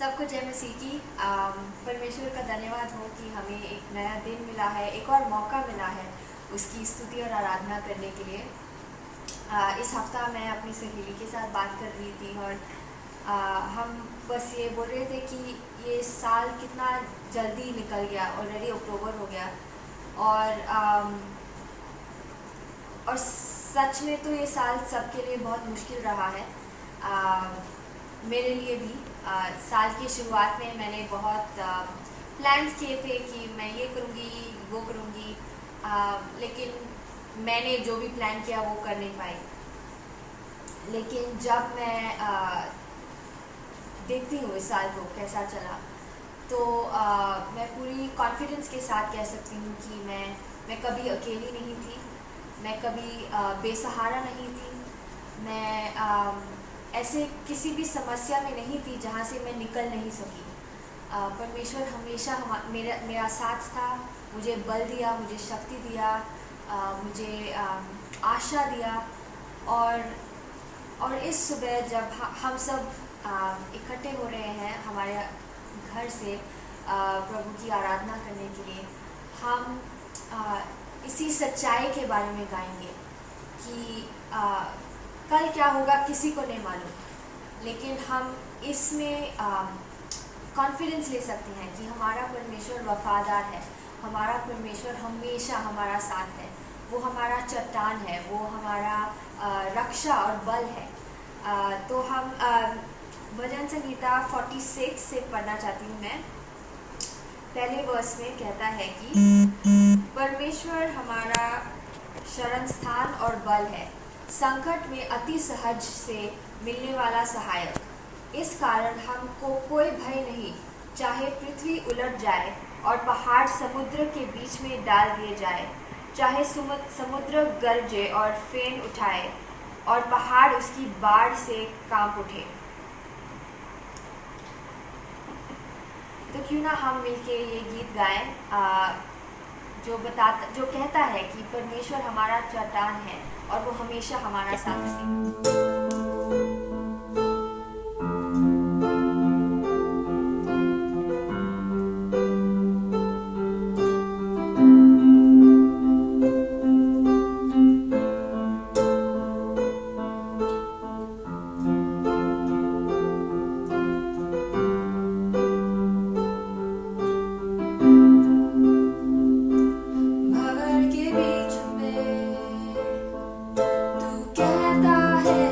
सबको जय मसीह की। परमेश्वर का धन्यवाद हो कि हमें एक नया दिन मिला है, एक और मौका मिला है उसकी स्तुति और आराधना करने के लिए। इस हफ्ता मैं अपनी सहेली के साथ बात कर रही थी और हम बस ये बोल रहे थे कि ये साल कितना जल्दी निकल गया, ऑलरेडी अक्टूबर हो गया। और सच में तो ये साल सबके लिए बहुत मुश्किल रहा है। मेरे लिए भी साल की शुरुआत में मैंने बहुत प्लान्स किए थे कि मैं ये करूँगी वो करूँगी, लेकिन मैंने जो भी प्लान किया वो कर नहीं पाई। लेकिन जब मैं देखती हूँ इस साल को कैसा चला, तो मैं पूरी कॉन्फिडेंस के साथ कह सकती हूँ कि मैं कभी अकेली नहीं थी, मैं कभी बेसहारा नहीं थी, मैं ऐसे किसी भी समस्या में नहीं थी जहाँ से मैं निकल नहीं सकी। परमेश्वर हमेशा मेरा साथ था, मुझे बल दिया, मुझे शक्ति दिया, मुझे आशा दिया। और इस सुबह जब हम सब इकट्ठे हो रहे हैं हमारे घर से प्रभु की आराधना करने के लिए, हम इसी सच्चाई के बारे में गाएंगे कि कल क्या होगा किसी को नहीं मालूम, लेकिन हम इसमें कॉन्फिडेंस ले सकते हैं कि हमारा परमेश्वर वफादार है, हमारा परमेश्वर हमेशा हमारा साथ है, वो हमारा चट्टान है, वो हमारा रक्षा और बल है। तो हम भजन संगीता 46 से पढ़ना चाहती हूँ मैं। पहले वर्स में कहता है कि परमेश्वर हमारा शरण स्थान और बल है, संकट में अति सहज से मिलने वाला सहायक। इस कारण हमको कोई भय नहीं, चाहे पृथ्वी उलट जाए और पहाड़ समुद्र के बीच में डाल दिए जाए, चाहे समुद्र गरजे और फेन उठाए और पहाड़ उसकी बाढ़ से कांप उठे। तो क्यों ना हम मिलके ये गीत गाएं जो कहता है कि परमेश्वर हमारा चट्टान है और वो हमेशा हमारा साथ है। भंवर के बीच में तू कहता है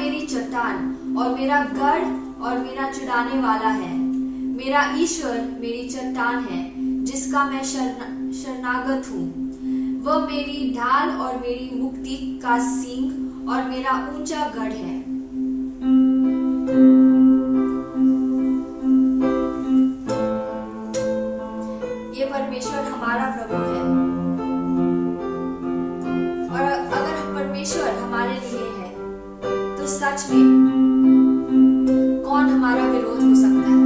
मेरी चट्टान और मेरा गढ़ और मेरा छुड़ाने वाला है। मेरा ईश्वर मेरी चट्टान है जिसका मैं शरणागत हूँ। वह मेरी ढाल और मेरी मुक्ति का सींग और मेरा ऊंचा गढ़ है। ये परमेश्वर हमारा प्रभु है। और अगर परमेश्वर हमारे लिए है तो सच में कौन हमारा विरोध हो सकता है।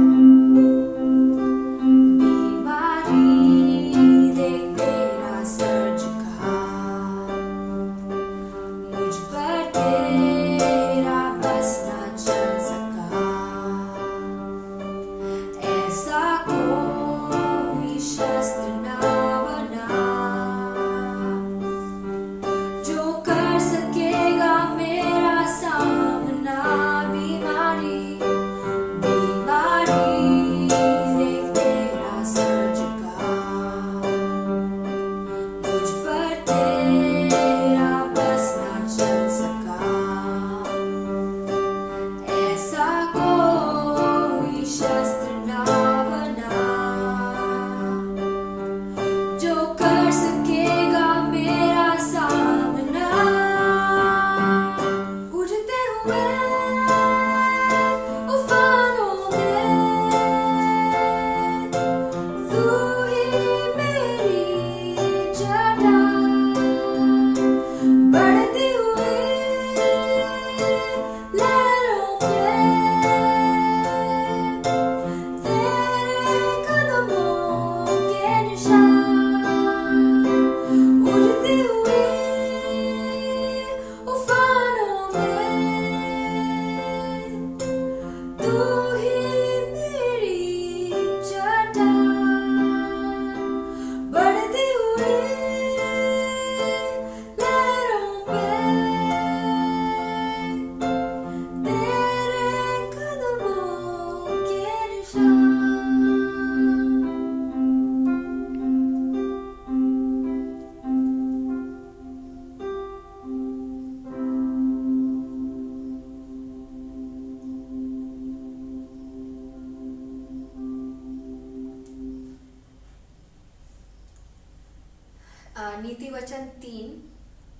नीति वचन 3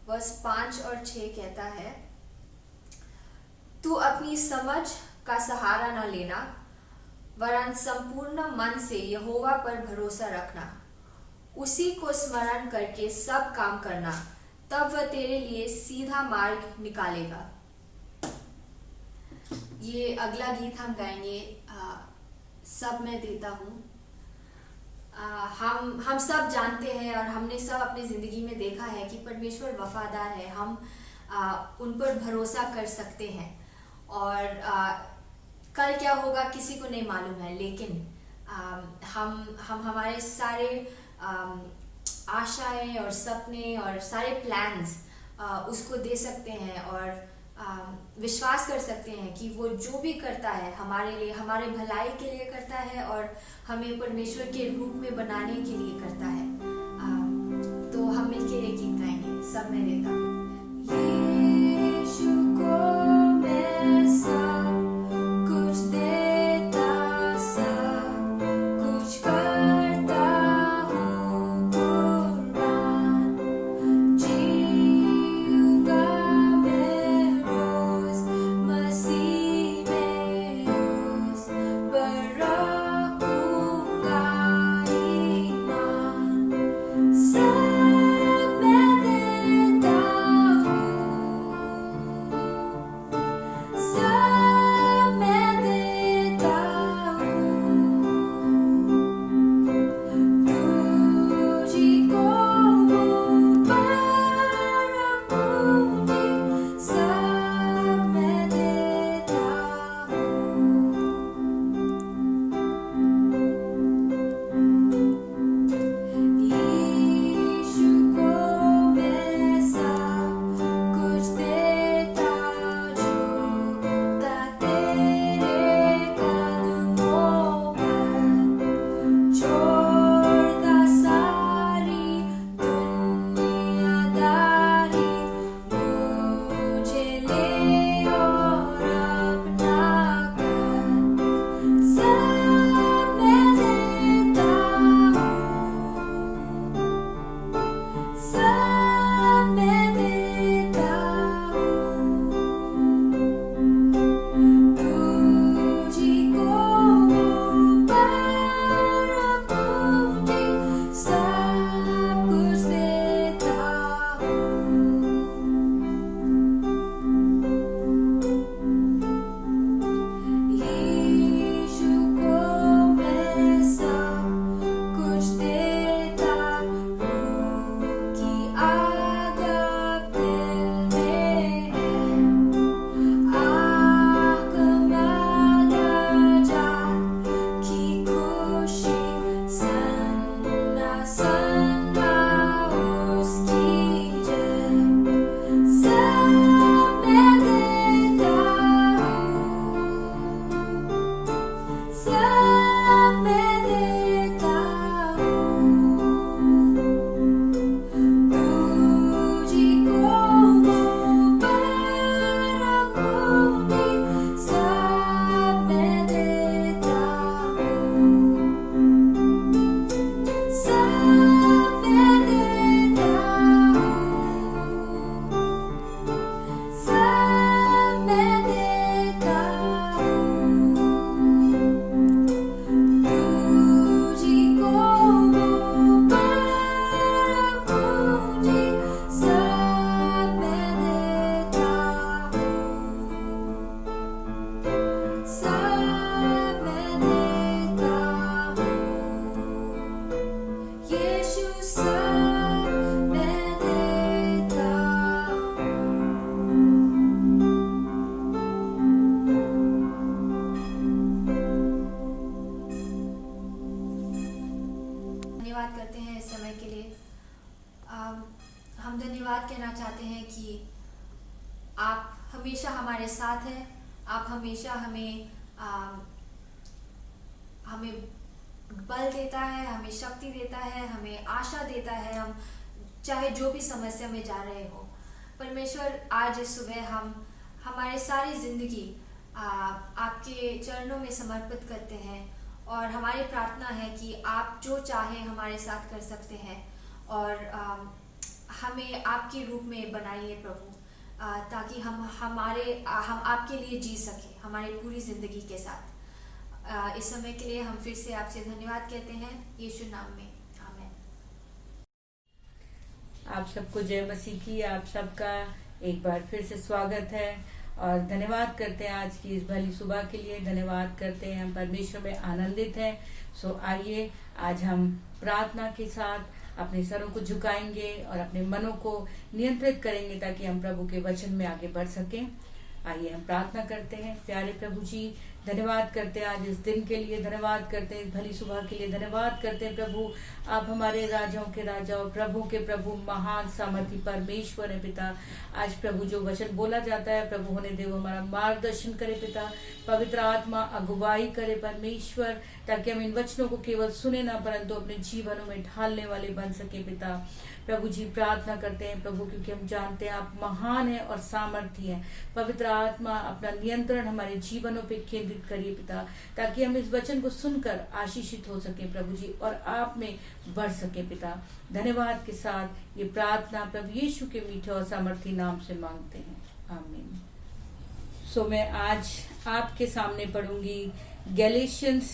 वर्ष 5 और 6 कहता है, तू अपनी समझ का सहारा न लेना, वरन संपूर्ण मन से यहोवा पर भरोसा रखना। उसी को स्मरण करके सब काम करना, तब वह तेरे लिए सीधा मार्ग निकालेगा। ये अगला गीत हम गाएंगे, सब मैं देता हूँ। हम सब जानते हैं और हमने सब अपनी ज़िंदगी में देखा है कि परमेश्वर वफादार है। हम उन पर भरोसा कर सकते हैं और कल क्या होगा किसी को नहीं मालूम है, लेकिन हम हमारे सारे आशाएं और सपने और सारे प्लान्स उसको दे सकते हैं और विश्वास कर सकते हैं कि वो जो भी करता है हमारे लिए, हमारे भलाई के लिए करता है और हमें परमेश्वर के रूप में बनाने के लिए करता है। तो हम मिलकर एक गीत गाएंगे, सब मैं देता हूँ। यीशु को मैं सब कुछ देता, सब कुछ करता हूँ कुर्बान। जीऊंगा मैं रोज मसीह में उस पर रखूंगा ईमान। सब मैं देता आप हमेशा हमारे साथ हैं। आप हमेशा हमें बल देता है, हमें शक्ति देता है, हमें आशा देता है। हम चाहे जो भी समस्या में जा रहे हो, परमेश्वर आज इस सुबह हम हमारे सारी ज़िंदगी आपके चरणों में समर्पित करते हैं। और हमारी प्रार्थना है कि आप जो चाहे हमारे साथ कर सकते हैं। और हमें आपके रूप में बनाइए प्रभु, ताकि हम आपके लिए जी सकें हमारी पूरी ज़िंदगी के साथ। इस समय के लिए हम फिर से आपसे धन्यवाद कहते हैं, यीशु नाम में, आमीन। आप सबको जय मसीह की। आप सबका एक बार फिर से स्वागत है और धन्यवाद करते हैं आज की इस भली सुबह के लिए। धन्यवाद करते हैं, हम परमेश्वर में आनंदित हैं। सो आइए आज हम प्रार्थना के साथ अपने सरों को झुकाएंगे और अपने मनों को नियंत्रित करेंगे ताकि हम प्रभु के वचन में आगे बढ़ सकें। आइए हम प्रार्थना करते हैं। प्यारे प्रभु जी, धन्यवाद करते हैं आज इस दिन के लिए, धन्यवाद करते हैं इस भली सुबह के लिए, धन्यवाद करते हैं प्रभु, आप हमारे राजाओं के राजा और प्रभु के प्रभु, महान सामर्थी परमेश्वर है पिता। आज प्रभु जो वचन बोला जाता है प्रभु होने दे, वो हमारा मार्गदर्शन करे पिता। पवित्र आत्मा अगुवाई करे परमेश्वर, ताकि हम इन वचनों को केवल सुने ना परंतु अपने जीवनों में ढालने वाले बन सके पिता। प्रभु जी प्रार्थना करते हैं प्रभु, क्योंकि हम जानते हैं आप महान हैं और सामर्थी हैं। पवित्र आत्मा अपना नियंत्रण हमारे जीवनों पे केंद्रित करिए पिता, ताकि हम इस वचन को सुनकर आशीषित हो सके प्रभु जी और आप में बढ़ सके पिता। धन्यवाद के साथ ये प्रार्थना प्रभु यीशु के मीठे और सामर्थी नाम से मांगते हैं, आमीन। सो मैं आज आपके सामने पढ़ूंगी गैलेशियंस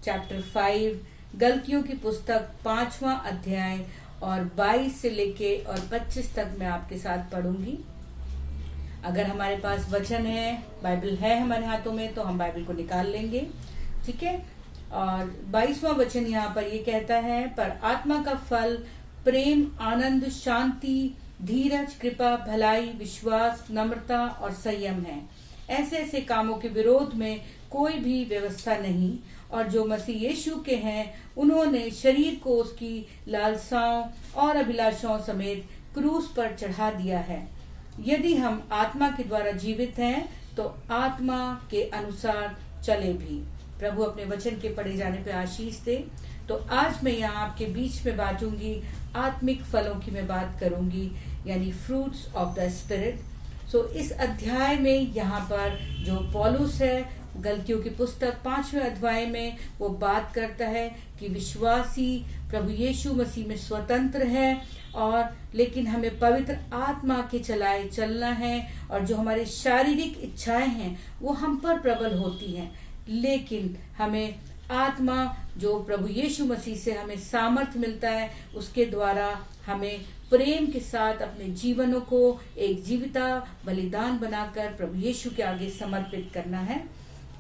चैप्टर 5, गलतियों की पुस्तक 5वां अध्याय और 22 से लेके और 25 तक मैं आपके साथ पढ़ूंगी। अगर हमारे पास वचन है, बाइबल है हमारे हाथों में, तो हम बाइबल को निकाल लेंगे, ठीक है। और 22वां वचन यहाँ पर ये कहता है, पर आत्मा का फल प्रेम, आनंद, शांति, धीरज, कृपा, भलाई, विश्वास, नम्रता और संयम है। ऐसे ऐसे कामों के विरोध में कोई भी व्यवस्था नहीं। और जो मसीह यीशु के हैं उन्होंने शरीर को उसकी लालसाओं और अभिलाषाओं समेत क्रूस पर चढ़ा दिया है। यदि हम आत्मा के द्वारा जीवित हैं तो आत्मा के अनुसार चले भी। प्रभु अपने वचन के पढ़े जाने पे आशीष दे। तो आज मैं यहाँ आपके बीच में बांटूंगी आत्मिक फलों की मैं बात करूंगी, यानी फ्रूट्स ऑफ द स्पिरिट। सो इस अध्याय में यहाँ पर जो पौलुस है गलतियों की पुस्तक 5वें अध्याय में वो बात करता है कि विश्वासी प्रभु यीशु मसीह में स्वतंत्र है, और लेकिन हमें पवित्र आत्मा के चलाए चलना है। और जो हमारी शारीरिक इच्छाएं हैं वो हम पर प्रबल होती हैं, लेकिन हमें आत्मा जो प्रभु यीशु मसीह से हमें सामर्थ्य मिलता है उसके द्वारा हमें प्रेम के साथ अपने जीवनों को एक जीविता बलिदान बनाकर प्रभु यीशु के आगे समर्पित करना है।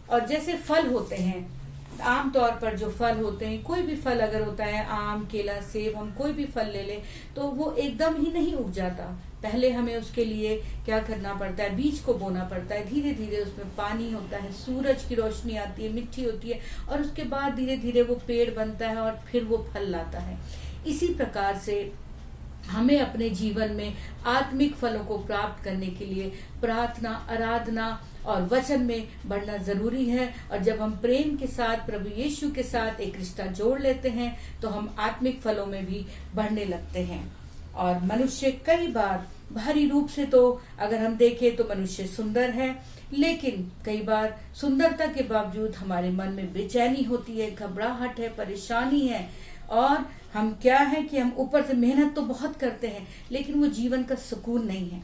और जैसे फल होते हैं, आमतौर पर जो फल होते हैं, कोई भी फल अगर होता है, आम, केला, सेब, हम कोई भी फल ले लें तो वो एकदम ही नहीं उग जाता। पहले हमें उसके लिए क्या करना पड़ता है, बीज को बोना पड़ता है, धीरे धीरे उसमें पानी होता है, सूरज की रोशनी आती है, मिट्टी होती है, और उसके बाद धीरे धीरे वो पेड़ बनता है और फिर वो फल लाता है। इसी प्रकार से हमें अपने जीवन में आत्मिक फलों को प्राप्त करने के लिए प्रार्थना, आराधना और वचन में बढ़ना जरूरी है। और जब हम प्रेम के साथ प्रभु यीशु के साथ एक रिश्ता जोड़ लेते हैं तो हम आत्मिक फलों में भी बढ़ने लगते हैं। और मनुष्य कई बार बाहरी रूप से तो अगर हम देखें तो मनुष्य सुंदर है, लेकिन कई बार सुंदरता के बावजूद हमारे मन में बेचैनी होती है, घबराहट है, परेशानी है। और हम क्या है कि हम ऊपर से मेहनत तो बहुत करते हैं लेकिन वो जीवन का सुकून नहीं है।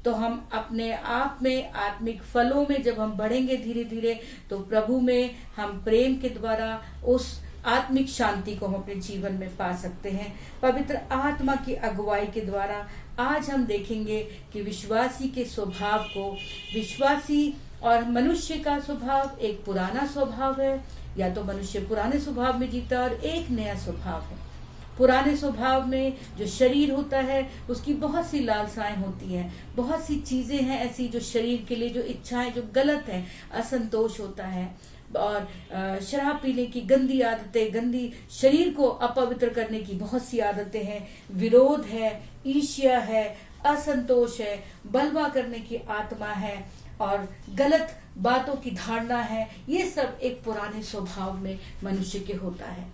तो हम अपने आप में आत्मिक फलों में जब हम बढ़ेंगे धीरे धीरे, तो प्रभु में हम प्रेम के द्वारा उस आत्मिक शांति को हम अपने जीवन में पा सकते हैं। पवित्र आत्मा की अगुवाई के द्वारा आज हम देखेंगे कि विश्वासी के स्वभाव को, विश्वासी और मनुष्य का स्वभाव एक पुराना स्वभाव है, या तो मनुष्य पुराने स्वभाव में जीता और एक नया स्वभाव है। पुराने स्वभाव में जो शरीर होता है उसकी बहुत सी लालसाएं होती हैं, बहुत सी चीजें हैं ऐसी जो शरीर के लिए, जो इच्छाएं जो गलत हैं, असंतोष होता है, और शराब पीने की गंदी आदतें, गंदी शरीर को अपवित्र करने की बहुत सी आदतें हैं, विरोध है, ईर्ष्या है, असंतोष है, बलवा करने की आत्मा है और गलत बातों की धारणा है, ये सब एक पुराने स्वभाव में मनुष्य के होता है।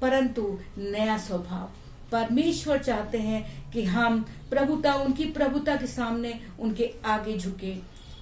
परंतु नया स्वभाव, परमेश्वर चाहते हैं कि हम प्रभुता, उनकी प्रभुता के सामने उनके आगे झुके,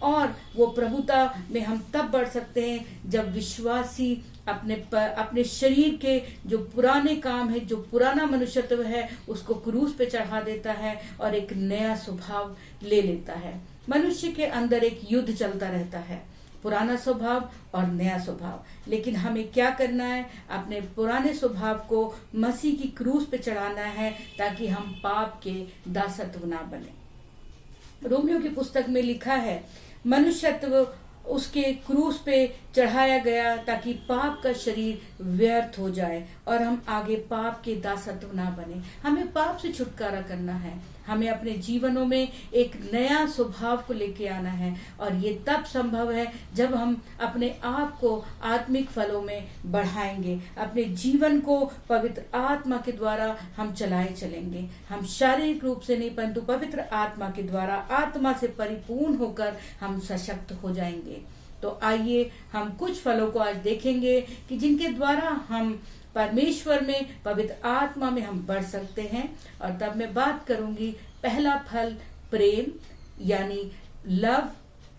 और वो प्रभुता में हम तब बढ़ सकते हैं जब विश्वासी अपने शरीर के जो पुराने काम है, जो पुराना मनुष्यत्व है, उसको क्रूस पे चढ़ा देता है और एक नया स्वभाव ले लेता है। मनुष्य के अंदर एक युद्ध चलता रहता है, पुराना स्वभाव और नया स्वभाव। लेकिन हमें क्या करना है? अपने पुराने स्वभाव को मसीह की क्रूस पे चढ़ाना है ताकि हम पाप के दासत्व ना बने। रोमियो की पुस्तक में लिखा है, मनुष्यत्व उसके क्रूस पे चढ़ाया गया ताकि पाप का शरीर व्यर्थ हो जाए और हम आगे पाप के दासत्व ना बने। हमें पाप से छुटकारा करना है, हमें अपने जीवनों में एक नया स्वभाव को लेके आना है, और ये तब संभव है जब हम अपने आप को आत्मिक फलों में बढ़ाएंगे। अपने जीवन को पवित्र आत्मा के द्वारा हम चलाए चलेंगे। हम शारीरिक रूप से नहीं, परंतु पवित्र आत्मा के द्वारा, आत्मा से परिपूर्ण होकर हम सशक्त हो जाएंगे। तो आइए हम कुछ फलों को आज देखेंगे कि जिनके द्वारा हम परमेश्वर में, पवित्र आत्मा में हम बढ़ सकते हैं। और तब मैं बात करूंगी, पहला फल प्रेम, यानी लव,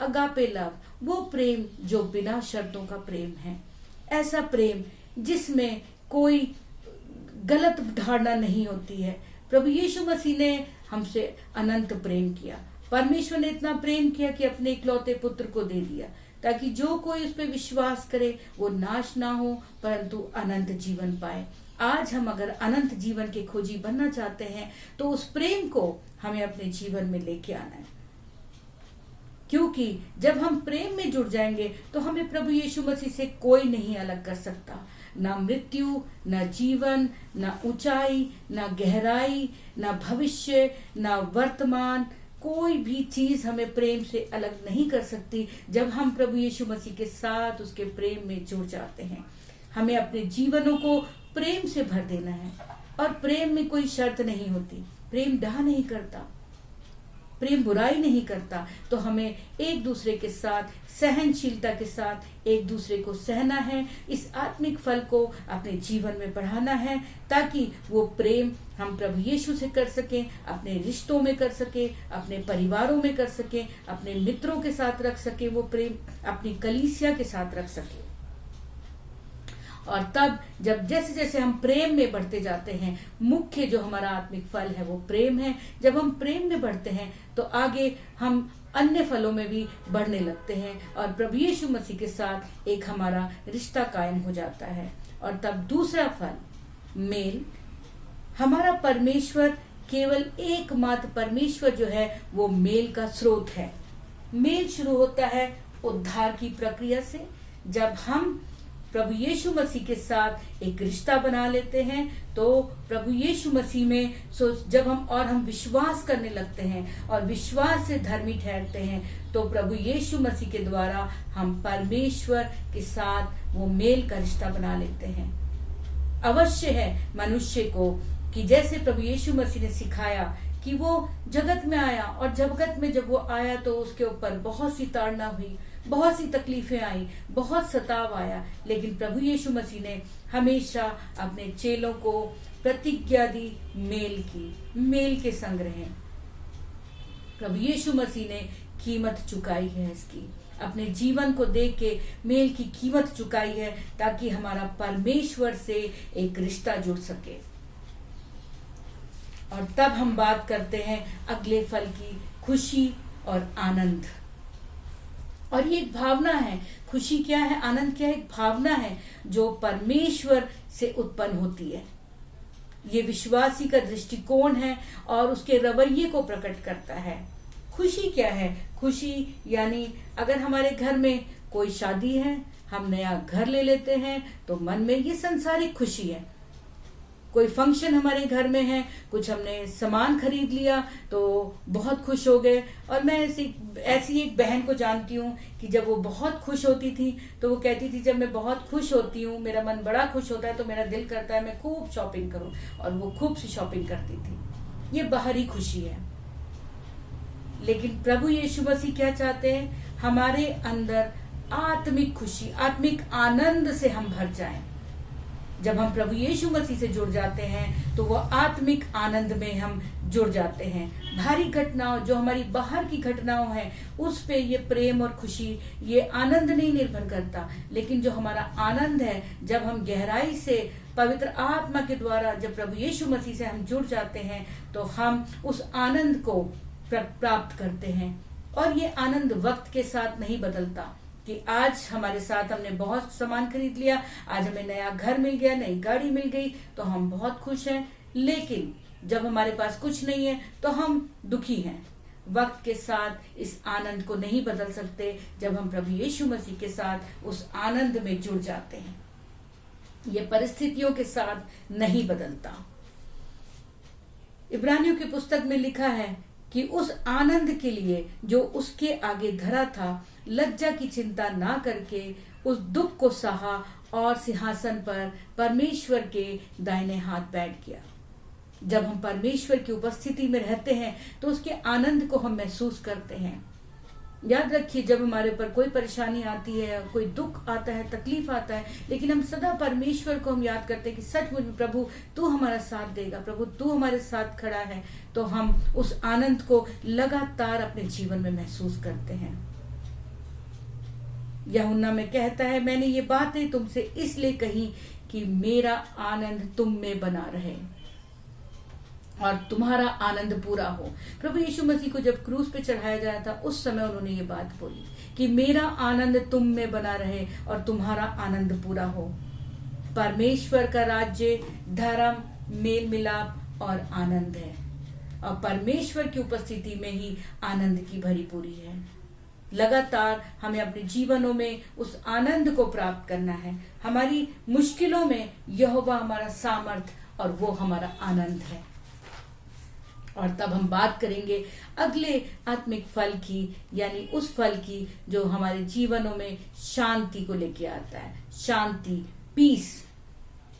अगापे लव, वो प्रेम जो बिना शर्तों का प्रेम है। ऐसा प्रेम जिसमें कोई गलत धारणा नहीं होती है। प्रभु यीशु मसीह ने हमसे अनंत प्रेम किया। परमेश्वर ने इतना प्रेम किया कि अपने इकलौते पुत्र को दे दिया ताकि जो कोई उस पर विश्वास करे वो नाश ना हो परंतु अनंत जीवन पाए। आज हम अगर अनंत जीवन के खोजी बनना चाहते हैं तो उस प्रेम को हमें अपने जीवन में लेके आना है, क्योंकि जब हम प्रेम में जुड़ जाएंगे तो हमें प्रभु यीशु मसीह से कोई नहीं अलग कर सकता। ना मृत्यु, ना जीवन, ना ऊंचाई, ना गहराई, ना भविष्य, ना वर्तमान, कोई भी चीज हमें प्रेम से अलग नहीं कर सकती। जब हम प्रभु यीशु मसीह के साथ उसके प्रेम में जुड़ जाते हैं, हमें अपने जीवनों को प्रेम से भर देना है। और प्रेम में कोई शर्त नहीं होती, प्रेम डाह नहीं करता, प्रेम बुराई नहीं करता। तो हमें एक दूसरे के साथ सहनशीलता के साथ एक दूसरे को सहना है, इस आत्मिक फल को अपने जीवन में बढ़ाना है ताकि वो प्रेम हम प्रभु यीशु से कर सकें, अपने रिश्तों में कर सकें, अपने परिवारों में कर सकें, अपने मित्रों के साथ रख सकें, वो प्रेम अपनी कलीसिया के साथ रख सकें। और तब जब जैसे जैसे हम प्रेम में बढ़ते जाते हैं, मुख्य जो हमारा आत्मिक फल है वो प्रेम है। जब हम प्रेम में बढ़ते हैं तो आगे हम अन्य फलों में भी बढ़ने लगते हैं और प्रभु यीशु मसीह के साथ एक हमारा रिश्ता कायम हो जाता है। और तब दूसरा फल मेल। हमारा परमेश्वर, केवल एकमात्र परमेश्वर जो है वो मेल का स्रोत है। मेल शुरू होता है उद्धार की प्रक्रिया से। जब हम प्रभु यीशु मसीह के साथ एक रिश्ता बना लेते हैं तो प्रभु यीशु मसीह में जब हम विश्वास करने लगते हैं और विश्वास से धर्मी ठहरते हैं तो प्रभु यीशु मसीह के द्वारा हम परमेश्वर के साथ वो मेल का रिश्ता बना लेते हैं। अवश्य है मनुष्य को कि जैसे प्रभु यीशु मसीह ने सिखाया कि वो जगत में आया और जगत में जब वो आया तो उसके ऊपर बहुत सी ताड़ना हुई, बहुत सी तकलीफें आई, बहुत सताव आया, लेकिन प्रभु यीशु मसीह ने हमेशा अपने चेलों को प्रतिज्ञा दी मेल की, मेल के संग रहें। प्रभु यीशु मसीह ने कीमत चुकाई है इसकी, अपने जीवन को देख के मेल की कीमत चुकाई है ताकि हमारा परमेश्वर से एक रिश्ता जुड़ सके। और तब हम बात करते हैं अगले फल की, खुशी और आनंद। और ये एक भावना है। खुशी क्या है, आनंद क्या है? एक भावना है जो परमेश्वर से उत्पन्न होती है। ये विश्वासी का दृष्टिकोण है और उसके रवैये को प्रकट करता है। खुशी क्या है? खुशी यानी अगर हमारे घर में कोई शादी है, हम नया घर ले लेते हैं तो मन में ये संसारिक खुशी है। कोई फंक्शन हमारे घर में है, कुछ हमने सामान खरीद लिया तो बहुत खुश हो गए। और मैं ऐसी एक बहन को जानती हूँ कि जब वो बहुत खुश होती थी तो वो कहती थी जब मैं बहुत खुश होती हूँ, मेरा मन बड़ा खुश होता है तो मेरा दिल करता है मैं खूब शॉपिंग करूँ, और वो खूब सी शॉपिंग करती थी। ये बाहरी खुशी है। लेकिन प्रभु यीशु मसीह क्या चाहते हैं? हमारे अंदर आत्मिक खुशी, आत्मिक आनंद से हम भर जाएं। जब हम प्रभु यीशु मसीह से जुड़ जाते हैं तो वो आत्मिक आनंद में हम जुड़ जाते हैं। बाहरी घटनाओं, जो हमारी बाहर की घटनाओं हैं, उस पे ये प्रेम और खुशी, ये आनंद नहीं निर्भर करता, लेकिन जो हमारा आनंद है, जब हम गहराई से पवित्र आत्मा के द्वारा जब प्रभु यीशु मसीह से हम जुड़ जाते हैं तो हम उस आनंद को प्राप्त करते हैं। और ये आनंद वक्त के साथ नहीं बदलता कि आज हमारे साथ हमने बहुत सामान खरीद लिया, आज हमें नया घर मिल गया, नई गाड़ी मिल गई तो हम बहुत खुश हैं, लेकिन जब हमारे पास कुछ नहीं है तो हम दुखी हैं। वक्त के साथ इस आनंद को नहीं बदल सकते। जब हम प्रभु यीशु मसीह के साथ उस आनंद में जुड़ जाते हैं, ये परिस्थितियों के साथ नहीं बदलता। इब्रानियों की पुस्तक में लिखा है कि उस आनंद के लिए जो उसके आगे धरा था, लज्जा की चिंता ना करके उस दुख को सहा और सिंहासन पर परमेश्वर के दाहिने हाथ बैठ गया। जब हम परमेश्वर की उपस्थिति में रहते हैं तो उसके आनंद को हम महसूस करते हैं। याद रखिए, जब हमारे ऊपर कोई परेशानी आती है, कोई दुख आता है, तकलीफ आता है, लेकिन हम सदा परमेश्वर को हम याद करते हैं कि सचमुच में प्रभु तू हमारा साथ देगा, प्रभु तू हमारे साथ खड़ा है, तो हम उस आनंद को लगातार अपने जीवन में महसूस करते हैं। यूहन्ना में कहता है, मैंने ये बातें तुमसे इसलिए कही कि मेरा आनंद तुम में बना रहे और तुम्हारा आनंद पूरा हो। प्रभु यीशु मसीह को जब क्रूस पे चढ़ाया गया था, उस समय उन्होंने ये बात बोली कि मेरा आनंद तुम में बना रहे और तुम्हारा आनंद पूरा हो। परमेश्वर का राज्य धर्म, मेल मिलाप और आनंद है, और परमेश्वर की उपस्थिति में ही आनंद की भरी पूरी है। लगातार हमें अपने जीवनों में उस आनंद को प्राप्त करना है। हमारी मुश्किलों में यहोवा हमारा सामर्थ और वो हमारा आनंद है। और तब हम बात करेंगे अगले आत्मिक फल की, यानी उस फल की जो हमारे जीवनों में शांति को लेके आता है। शांति, पीस।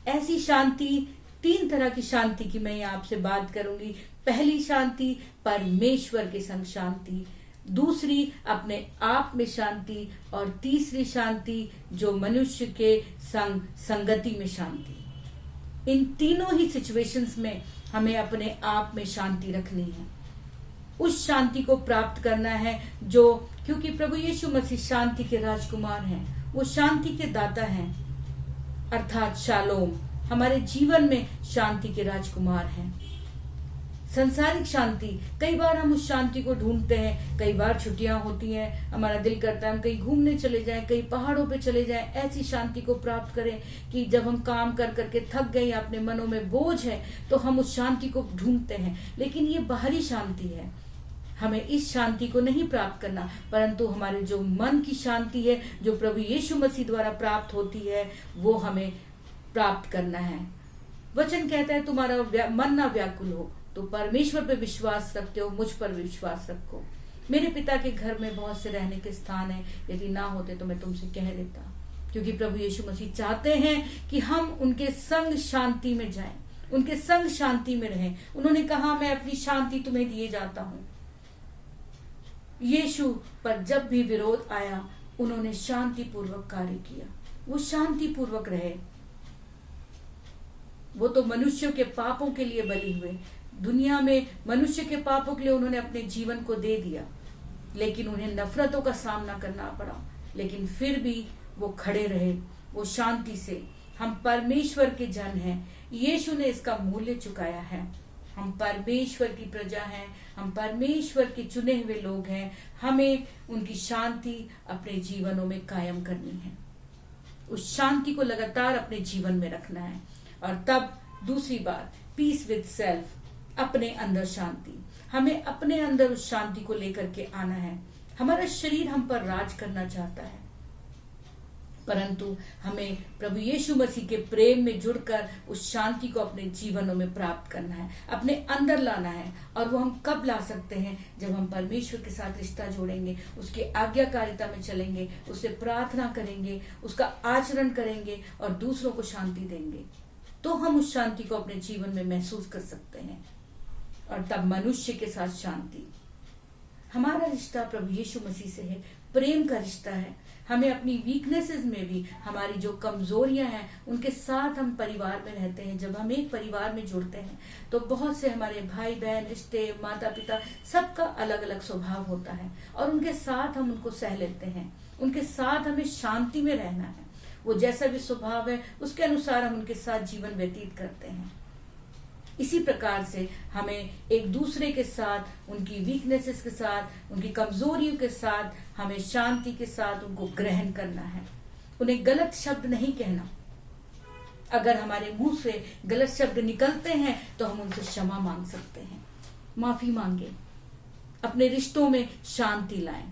ऐसी शांति, 3 तरह की शांति की मैं आपसे बात करूंगी। पहली शांति परमेश्वर के संग शांति, दूसरी अपने आप में शांति, और तीसरी शांति जो मनुष्य के संग संगति में शांति। इन तीनों ही सिचुएशंस में हमें अपने आप में शांति रखनी है, उस शांति को प्राप्त करना है जो, क्योंकि प्रभु यीशु मसीह शांति के राजकुमार हैं, वो शांति के दाता हैं, अर्थात शालोम हमारे जीवन में शांति के राजकुमार हैं। संसारिक शांति, कई बार हम उस शांति को ढूंढते हैं, कई बार छुट्टियां होती हैं, हमारा दिल करता है हम कहीं घूमने चले जाएं, कहीं पहाड़ों पे चले जाएं, ऐसी शांति को प्राप्त करें कि जब हम काम कर करके थक गए, अपने मनों में बोझ है, तो हम उस शांति को ढूंढते हैं। लेकिन ये बाहरी शांति है, हमें इस शांति को नहीं प्राप्त करना, परंतु हमारे जो मन की शांति है, जो प्रभु यीशु मसीह द्वारा प्राप्त होती है, वो हमें प्राप्त करना है। वचन कहता है तुम्हारा मन ना व्याकुल हो, तो परमेश्वर पे विश्वास रखते हो, मुझ पर विश्वास रखो। मेरे पिता के घर में बहुत से रहने के स्थान है, यदि ना होते तो मैं तुमसे कह देता, क्योंकि प्रभु यीशु मसीह चाहते हैं कि हम उनके संग शांति में जाएं, उनके संग शांति में रहें। उन्होंने कहा मैं अपनी शांति तुम्हें दिए जाता हूं। यीशु पर जब भी विरोध आया, उन्होंने शांति पूर्वक कार्य किया, वो शांति पूर्वक रहे। वो तो मनुष्यों के पापों के लिए बलि हुए, दुनिया में मनुष्य के पापों के लिए उन्होंने अपने जीवन को दे दिया, लेकिन उन्हें नफरतों का सामना करना पड़ा, लेकिन फिर भी वो खड़े रहे, वो शांति से। हम परमेश्वर के जन हैं, यीशु ने इसका मूल्य चुकाया है। हम परमेश्वर की प्रजा हैं, हम परमेश्वर के चुने हुए लोग हैं। हमें उनकी शांति अपने जीवनों में कायम करनी है, उस शांति को लगातार अपने जीवन में रखना है। और तब दूसरी बात, पीस विद सेल्फ, अपने अंदर शांति। हमें अपने अंदर उस शांति को लेकर के आना है। हमारा शरीर हम पर राज करना चाहता है, परंतु हमें प्रभु यीशु मसीह के प्रेम में जुड़कर उस शांति को अपने जीवनों में प्राप्त करना है, अपने अंदर लाना है। और वो हम कब ला सकते हैं? जब हम परमेश्वर के साथ रिश्ता जोड़ेंगे, उसकी आज्ञाकारिता में चलेंगे, उससे प्रार्थना करेंगे, उसका आचरण करेंगे और दूसरों को शांति देंगे, तो हम उस शांति को अपने जीवन में महसूस कर सकते हैं। और तब मनुष्य के साथ शांति, हमारा रिश्ता प्रभु यीशु मसीह से है, प्रेम का रिश्ता है। हमें अपनी वीकनेसेस में भी, हमारी जो कमजोरियां हैं उनके साथ हम परिवार में रहते हैं। जब हम एक परिवार में जुड़ते हैं तो बहुत से हमारे भाई बहन, रिश्ते, माता पिता, सबका अलग अलग स्वभाव होता है और उनके साथ हम उनको सह लेते हैं। उनके साथ हमें शांति में रहना है। वो जैसा भी स्वभाव है उसके अनुसार हम उनके साथ जीवन व्यतीत करते हैं। इसी प्रकार से हमें एक दूसरे के साथ, उनकी वीकनेसेस के साथ, उनकी कमजोरियों के साथ हमें शांति के साथ उनको ग्रहण करना है। उन्हें गलत शब्द नहीं कहना। अगर हमारे मुंह से गलत शब्द निकलते हैं तो हम उनसे क्षमा मांग सकते हैं, माफी मांगे, अपने रिश्तों में शांति लाएं।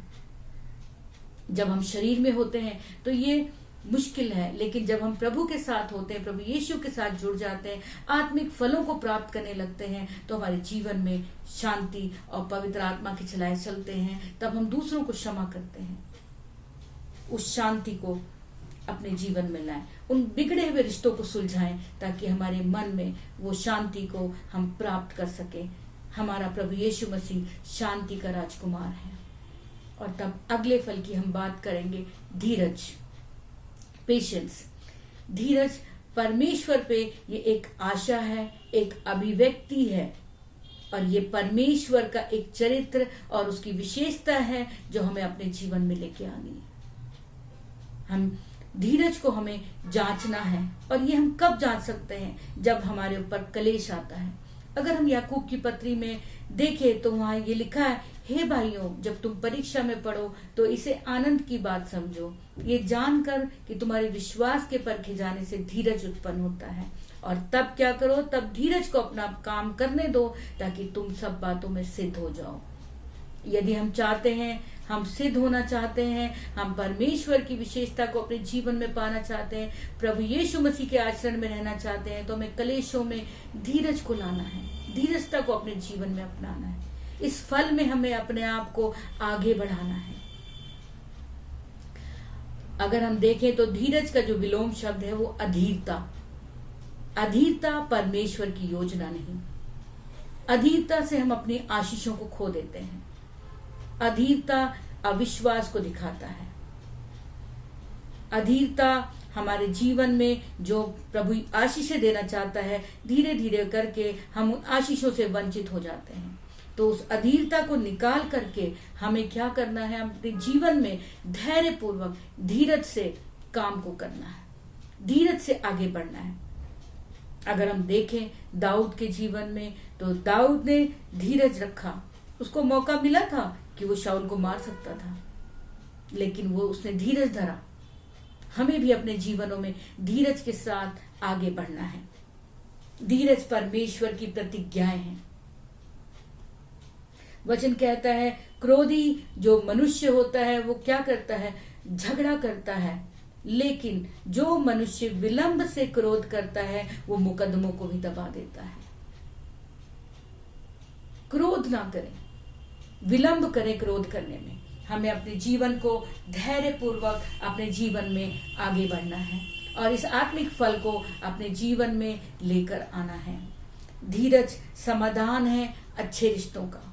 जब हम शरीर में होते हैं तो ये मुश्किल है, लेकिन जब हम प्रभु के साथ होते हैं, प्रभु यीशु के साथ जुड़ जाते हैं, आत्मिक फलों को प्राप्त करने लगते हैं, तो हमारे जीवन में शांति और पवित्र आत्मा के चलाए चलते हैं। तब हम दूसरों को क्षमा करते हैं, उस शांति को अपने जीवन में लाएं, उन बिगड़े हुए रिश्तों को सुलझाएं, ताकि हमारे मन में वो शांति को हम प्राप्त कर सके। हमारा प्रभु यीशु मसीह शांति का राजकुमार है। और तब अगले फल की हम बात करेंगे, धीरज, पेशेंस। धीरज परमेश्वर पे ये एक आशा है, एक अभिव्यक्ति है, और ये परमेश्वर का एक चरित्र और उसकी विशेषता है जो हमें अपने जीवन में लेके आनी है। हम धीरज को हमें जांचना है, और ये हम कब जांच सकते हैं? जब हमारे ऊपर क्लेश आता है। अगर हम याकूब की पत्री में देखें तो वहां ये लिखा है, हे भाइयों, जब तुम परीक्षा में पढ़ो तो इसे आनंद की बात समझो, ये जानकर कि तुम्हारे विश्वास के परखे जाने से धीरज उत्पन्न होता है। और तब क्या करो? तब धीरज को अपना काम करने दो, ताकि तुम सब बातों में सिद्ध हो जाओ। यदि हम चाहते हैं, हम सिद्ध होना चाहते हैं, हम परमेश्वर की विशेषता को अपने जीवन में पाना चाहते हैं, प्रभु यीशु मसीह के आचरण में रहना चाहते हैं, तो हमें क्लेशों में धीरज को लाना है, धीरजता को अपने जीवन में अपनाना है। इस फल में हमें अपने आप को आगे बढ़ाना है। अगर हम देखें तो धीरज का जो विलोम शब्द है वो अधीरता। अधीरता परमेश्वर की योजना नहीं। अधीरता से हम अपनी आशीषों को खो देते हैं। अधीरता अविश्वास को दिखाता है। अधीरता हमारे जीवन में जो प्रभु आशीषें देना चाहता है, धीरे धीरे करके हम उन आशीषों से वंचित हो जाते हैं। तो उस अधीरता को निकाल करके हमें क्या करना है? अपने जीवन में धैर्य पूर्वक, धीरज से काम को करना है, धीरज से आगे बढ़ना है। अगर हम देखें दाऊद के जीवन में, तो दाऊद ने धीरज रखा। उसको मौका मिला था कि वो शाऊल को मार सकता था, लेकिन वो उसने धीरज धरा। हमें भी अपने जीवनों में धीरज के साथ आगे बढ़ना है। धीरज परमेश्वर की प्रतिज्ञाएं हैं। वचन कहता है, क्रोधी जो मनुष्य होता है वो क्या करता है? झगड़ा करता है, लेकिन जो मनुष्य विलंब से क्रोध करता है वो मुकदमों को भी दबा देता है। क्रोध ना करें, विलंब करें क्रोध करने में। हमें अपने जीवन को धैर्य पूर्वक अपने जीवन में आगे बढ़ना है और इस आत्मिक फल को अपने जीवन में लेकर आना है। धीरज समाधान है अच्छे रिश्तों का।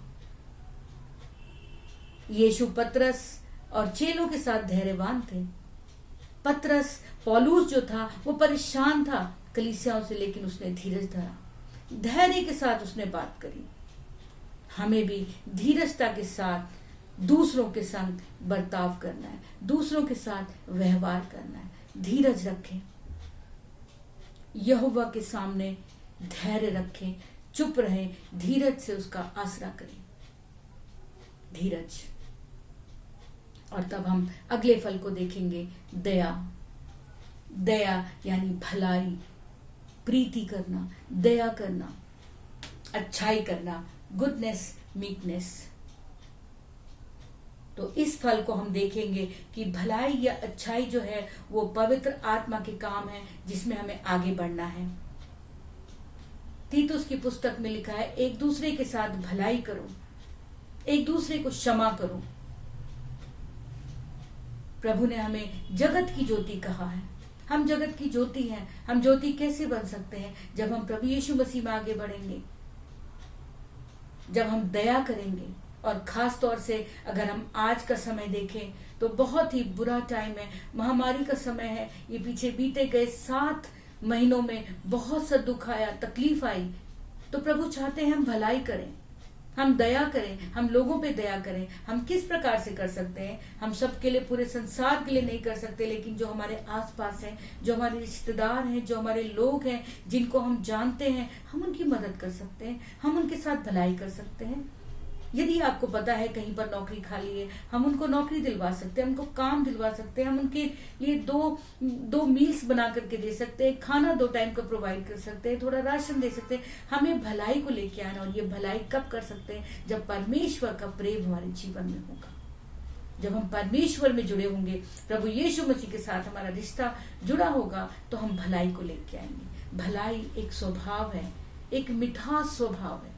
यीशु पतरस और चेलों के साथ धैर्यवान थे। पतरस, पौलुस जो था वो परेशान था कलीसियाओं से, लेकिन उसने धीरज धरा, धैर्य के साथ उसने बात करी। हमें भी धीरजता के साथ दूसरों के संग बर्ताव करना है, दूसरों के साथ व्यवहार करना है। धीरज रखें, यहोवा के सामने धैर्य रखें, चुप रहें, धीरज से उसका आसरा करें। धीरज। और तब हम अगले फल को देखेंगे, दया। दया यानी भलाई, प्रीति करना, दया करना, अच्छाई करना, गुडनेस, मीकनेस। तो इस फल को हम देखेंगे कि भलाई या अच्छाई जो है वो पवित्र आत्मा के काम है, जिसमें हमें आगे बढ़ना है। तीतुस की पुस्तक में लिखा है, एक दूसरे के साथ भलाई करो, एक दूसरे को क्षमा करो। प्रभु ने हमें जगत की ज्योति कहा है। हम जगत की ज्योति हैं। हम ज्योति कैसे बन सकते हैं? जब हम प्रभु यीशु मसीह में आगे बढ़ेंगे, जब हम दया करेंगे, और खास तौर से अगर हम आज का समय देखें तो बहुत ही बुरा टाइम है, महामारी का समय है। ये पीछे बीते गए 7 महीनों में बहुत सा दुख आया, तकलीफ आई। तो प्रभु चाहते हैं हम भलाई करें, हम दया करें, हम लोगों पे दया करें। हम किस प्रकार से कर सकते हैं? हम सबके लिए, पूरे संसार के लिए नहीं कर सकते, लेकिन जो हमारे आसपास हैं, जो हमारे रिश्तेदार हैं, जो हमारे लोग हैं, जिनको हम जानते हैं, हम उनकी मदद कर सकते हैं, हम उनके साथ भलाई कर सकते हैं। यदि आपको पता है कहीं पर नौकरी खाली है, हम उनको नौकरी दिलवा सकते हैं, उनको काम दिलवा सकते हैं, हम उनके लिए दो मील्स बना करके दे सकते हैं, खाना 2 टाइम का प्रोवाइड कर सकते हैं, थोड़ा राशन दे सकते हैं। हमें भलाई को लेके आना, और ये भलाई कब कर सकते हैं? जब परमेश्वर का प्रेम हमारे जीवन में होगा, जब हम परमेश्वर में जुड़े होंगे, प्रभु यीशु मसीह के साथ हमारा रिश्ता जुड़ा होगा, तो हम भलाई को लेके आएंगे। भलाई एक स्वभाव है, एक मिठास स्वभाव है।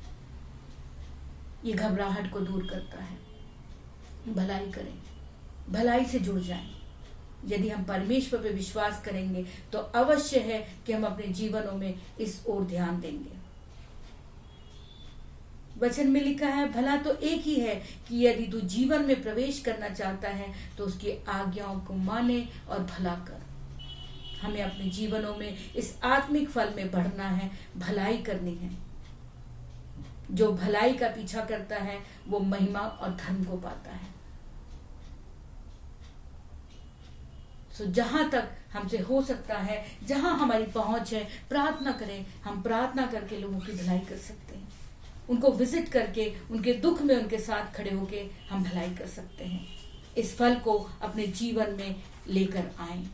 ये घबराहट को दूर करता है। भलाई करें, भलाई से जुड़ जाएं। यदि हम परमेश्वर पे विश्वास करेंगे तो अवश्य है कि हम अपने जीवनों में इस ओर ध्यान देंगे। वचन में लिखा है, भला तो एक ही है कि यदि तू जीवन में प्रवेश करना चाहता है तो उसकी आज्ञाओं को माने और भला कर। हमें अपने जीवनों में इस आत्मिक फल में बढ़ना है, भलाई करनी है। जो भलाई का पीछा करता है वो महिमा और धर्म को पाता है। सो जहां तक हमसे हो सकता है, जहां हमारी पहुंच है, प्रार्थना करें। हम प्रार्थना करके लोगों की भलाई कर सकते हैं, उनको विजिट करके, उनके दुख में उनके साथ खड़े होके हम भलाई कर सकते हैं। इस फल को अपने जीवन में लेकर आएं।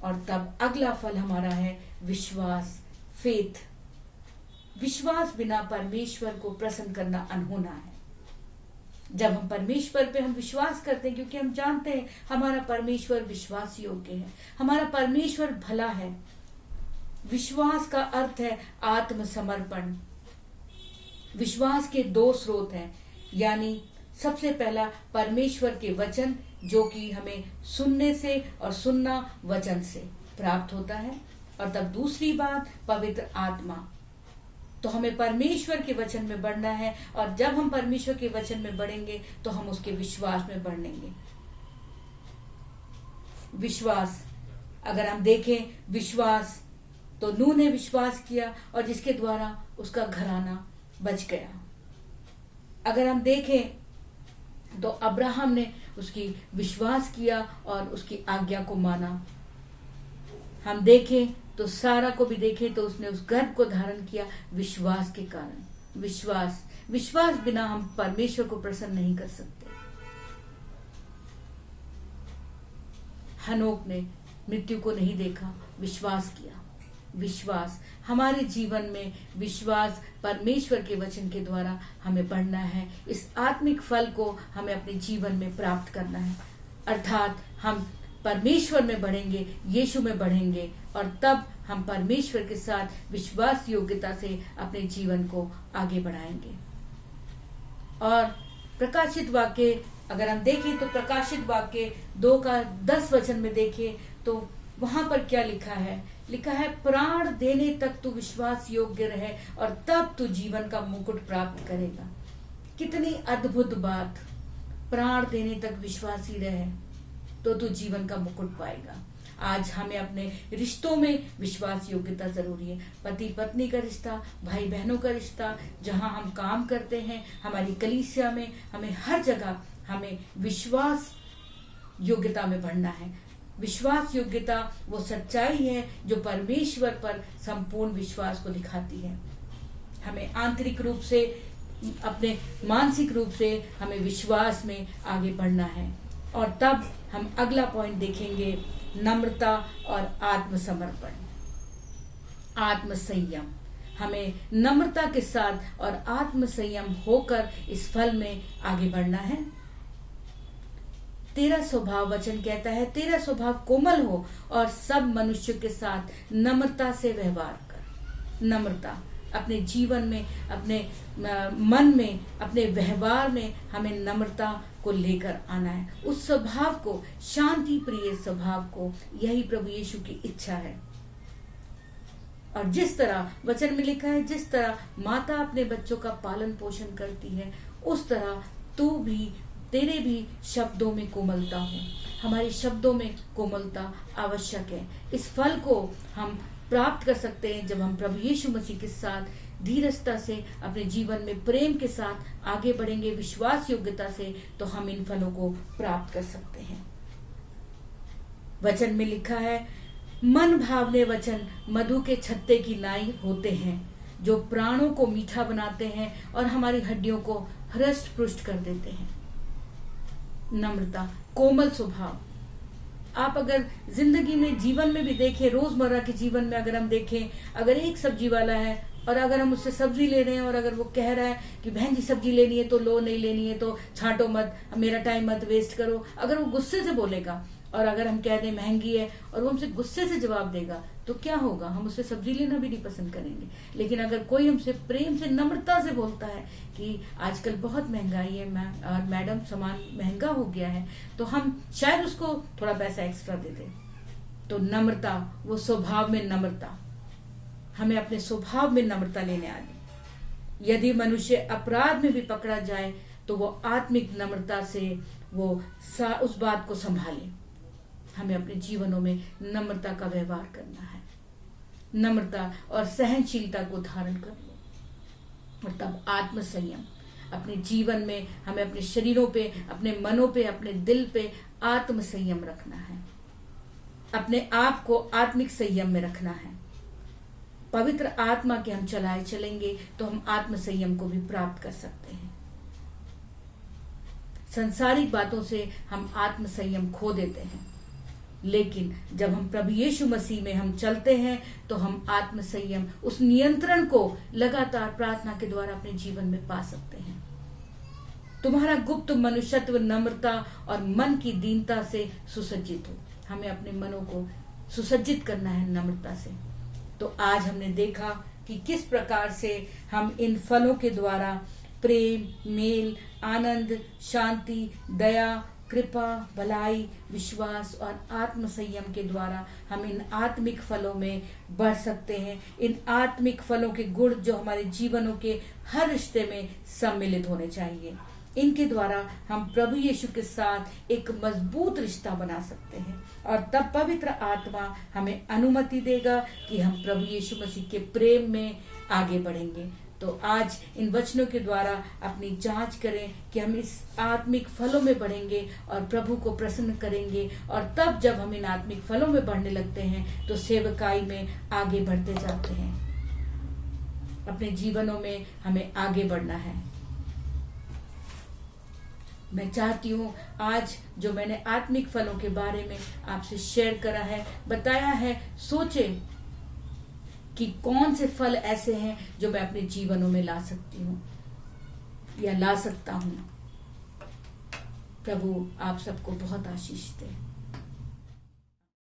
और तब अगला फल हमारा है विश्वास, फेथ। विश्वास बिना परमेश्वर को प्रसन्न करना अनहोना है। जब हम परमेश्वर पे हम विश्वास करते हैं, क्योंकि हम जानते हैं हमारा परमेश्वर विश्वास योग्य है, हमारा परमेश्वर भला है। विश्वास का अर्थ है आत्मसमर्पण। विश्वास के 2 स्रोत हैं, यानी सबसे पहला परमेश्वर के वचन, जो कि हमें सुनने से और सुनना वचन से प्राप्त होता है, और तब दूसरी बात पवित्र आत्मा। तो हमें परमेश्वर के वचन में बढ़ना है, और जब हम परमेश्वर के वचन में बढ़ेंगे तो हम उसके विश्वास में बढ़ेंगे। विश्वास, अगर हम देखें विश्वास, तो नूह ने विश्वास किया और जिसके द्वारा उसका घराना बच गया। अगर हम देखें तो अब्राहम ने उसकी विश्वास किया और उसकी आज्ञा को माना। हम देखें तो सारा को भी देखें तो उसने उस गर्भ को धारण किया विश्वास के कारण। विश्वास बिना हम परमेश्वर को प्रसन्न नहीं कर सकते। हनोक ने मृत्यु को नहीं देखा, विश्वास किया। विश्वास हमारे जीवन में, विश्वास परमेश्वर के वचन के द्वारा हमें बढ़ना है। इस आत्मिक फल को हमें अपने जीवन में प्राप्त करना है, अर्थात हम परमेश्वर में बढ़ेंगे, यीशु में बढ़ेंगे, और तब हम परमेश्वर के साथ विश्वास योग्यता से अपने जीवन को आगे बढ़ाएंगे। और प्रकाशित वाक्य अगर हम देखें तो प्रकाशित वाक्य 2:10 वचन में देखें तो वहां पर क्या लिखा है? लिखा है, प्राण देने तक तू विश्वास योग्य रहे और तब तू जीवन का मुकुट प्राप्त करेगा। कितनी अद्भुत बात! प्राण देने तक विश्वासी रहे तो तू जीवन का मुकुट पाएगा। आज हमें अपने रिश्तों में विश्वास योग्यता जरूरी है। पति पत्नी का रिश्ता, भाई बहनों का रिश्ता, जहां हम काम करते हैं, हमारी कलीसिया में, हमें हर जगह हमें विश्वास योग्यता में बढ़ना है। विश्वास योग्यता वो सच्चाई है जो परमेश्वर पर संपूर्ण विश्वास को दिखाती है। हमें आंतरिक रूप से, अपने मानसिक रूप से हमें विश्वास में आगे बढ़ना है। और तब हम अगला पॉइंट देखेंगे, नम्रता और आत्मसमर्पण, आत्मसंयम। हमें नम्रता के साथ और आत्मसंयम होकर इस फल में आगे बढ़ना है। तेरा स्वभाव, वचन कहता है, तेरा स्वभाव कोमल हो और सब मनुष्य के साथ नम्रता से व्यवहार कर। नम्रता अपने जीवन में, अपने मन में, अपने व्यवहार में हमें नम्रता को लेकर आना है। उस स्वभाव को, शांति प्रिय स्वभाव को, यही प्रभु यीशु की इच्छा है। और जिस तरह वचन में लिखा है, जिस तरह माता अपने बच्चों का पालन पोषण करती है, उस तरह तेरे भी शब्दों में कोमलता हो। हमारे शब्दों में कोमलता आवश्यक है। इस फल को हम प्राप्त कर सकते हैं जब हम प्रभु यीशु मसीह के साथ धीरजता से अपने जीवन में प्रेम के साथ आगे बढ़ेंगे, विश्वास योग्यता से, तो हम इन फलों को प्राप्त कर सकते हैं। वचन में लिखा है, मन भावने वचन मधु के छत्ते की नाई होते हैं, जो प्राणों को मीठा बनाते हैं और हमारी हड्डियों को हृष्ट पुष्ट कर देते हैं। नम्रता, कोमल स्वभाव। आप अगर जिंदगी में, जीवन में भी देखें, रोजमर्रा के जीवन में अगर हम देखें, अगर एक सब्जी वाला है और अगर हम उससे सब्जी ले रहे हैं और अगर वो कह रहा है कि बहन जी सब्जी लेनी है तो लो, नहीं लेनी है तो छांटो मत, मेरा टाइम मत वेस्ट करो, अगर वो गुस्से से बोलेगा और अगर हम कह दें महंगी है और वो हमसे गुस्से से जवाब देगा, तो क्या होगा? हम उससे सब्जी लेना भी नहीं पसंद करेंगे। लेकिन अगर कोई हमसे प्रेम से, नम्रता से बोलता है कि आजकल बहुत महंगाई है और मैडम सामान महंगा हो गया है, तो हम शायद उसको थोड़ा पैसा एक्स्ट्रा दे दें। तो नम्रता, वो स्वभाव में नम्रता, हमें अपने स्वभाव में नम्रता लेने आनी। यदि मनुष्य अपराध में भी पकड़ा जाए तो वो आत्मिक नम्रता से वो उस बात को संभाले। हमें अपने जीवनों में नम्रता का व्यवहार करना है। नम्रता और सहनशीलता को धारण कर लो और तब आत्मसंयम अपने जीवन में, हमें अपने शरीरों पे, अपने मनों पे, अपने दिल पे आत्मसंयम रखना है। अपने आप को आत्मिक संयम में रखना है। पवित्र आत्मा के हम चलाए चलेंगे तो हम आत्मसंयम को भी प्राप्त कर सकते हैं। सांसारिक बातों से हम आत्मसंयम खो देते हैं, लेकिन जब हम प्रभु यीशु मसीह में हम चलते हैं तो हम आत्मसंयम, उस नियंत्रण को लगातार प्रार्थना के द्वारा अपने जीवन में पा सकते हैं। तुम्हारा गुप्त मनुष्यत्व नम्रता और मन की दीनता से सुसज्जित हो। हमें अपने मनों को सुसज्जित करना है नम्रता से। तो आज हमने देखा कि किस प्रकार से हम इन फलों के द्वारा प्रेम, मेल, आनंद, शांति, दया, कृपा, भलाई, विश्वास और आत्मसंयम के द्वारा हम इन आत्मिक फलों में बढ़ सकते हैं। इन आत्मिक फलों के गुण जो हमारे जीवनों के हर रिश्ते में सम्मिलित होने चाहिए, इनके द्वारा हम प्रभु यीशु के साथ एक मजबूत रिश्ता बना सकते हैं और तब पवित्र आत्मा हमें अनुमति देगा कि हम प्रभु यीशु मसीह के प्रेम में आगे बढ़ेंगे। तो आज इन वचनों के द्वारा अपनी जांच करें कि हम इस आत्मिक फलों में बढ़ेंगे और प्रभु को प्रसन्न करेंगे, और तब जब हम इन आत्मिक फलों में बढ़ने लगते हैं तो सेवकाई में आगे बढ़ते जाते हैं। अपने जीवनों में हमें आगे बढ़ना है। मैं चाहती हूँ आज जो मैंने आत्मिक फलों के बारे में आपसे शेयर करा है, बताया है, सोचें कि कौन से फल ऐसे हैं जो मैं अपने जीवनों में ला सकती हूँ या ला सकता हूँ। प्रभु आप सबको बहुत आशीष दे।